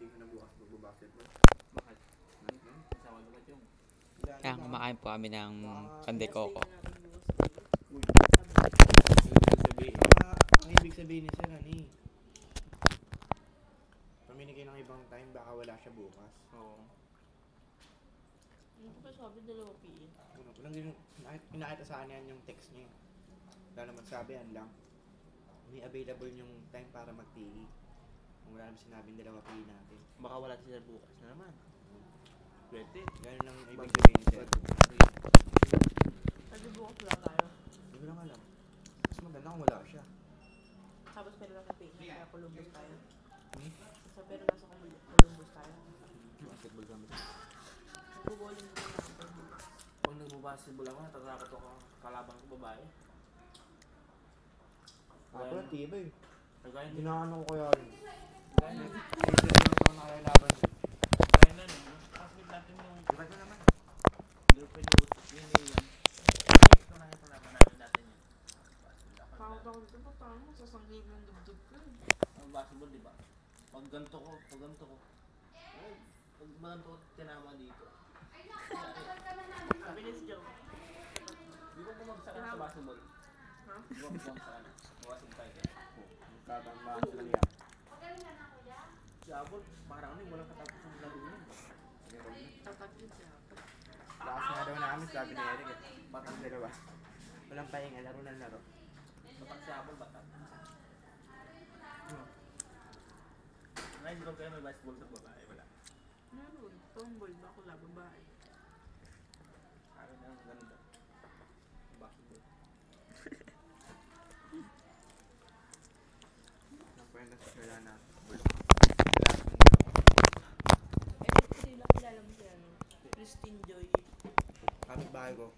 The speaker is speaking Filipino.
ka na bukas magbabasketball. Bakit? Kasama naman yung Kaya kumakain po kami ng pandekoko. Ang ibig sabihin ni Sir, pamili kayo ng ibang time, baka wala siya bukas. Oo. Ano pa sabi, dalawa PE? Unang pinakita sa akin yan yung text niya. Wala naman sabi, yan lang. May available yung time para mag-PE. Kung wala naman sinabing dalawa PE natin. Baka wala sila bukas na naman. Pwede. Ganun ang ibig sabihin ni Sir. Sabi bukas wala tayo. Hindi ko lang alam. Mas maganda kung wala siya. Tapos pero nasa PE, kaya Columbus tayo. Hmm? So pero nasa Columbus tayo. Basketball kami. Nagbo-bowling ko na ako bukas. Pag nagbabasketball ako, natatakot ako kalaban ko babae. Ako lang tibay. Kagaya na. Ginaano ko kaya yun. Kagaya na. Hindi ko nakalaban. Kagaya na. Basket natin yung... Diba ko naman? Girlfriend host. Yun yun yan. Ito na yung kalaban natin natin yun. Takot ako dito pa, parang masasanggib ng dubdub ko eh. Ang basketball, di ba? Pag ganito ko. Pag ganito ko, tinama dito. Sabi ni si Joe. Di ba bumagsak ka sa basketball? Ha? Di ba bumagsak ka na? Buwasin tayo. Magkatambahan sila niya. Si Abol, parang ano, walang katapos yung laro niya. Tataglit siya. Lakas nga daw namin, sabi ni Eric. Batang dalawa. Walang pahinga, laro ng laro. Batak si Abol, batak. Ngayon, di ba kayo may basketball sa babae? Wala. Meron. Tomboy, bakula, babae. Akin ang ganda. Basketball. Nakwenta sa sila na Eh, sila kilala mo si ano? Christine Joy. kapit bahay ko.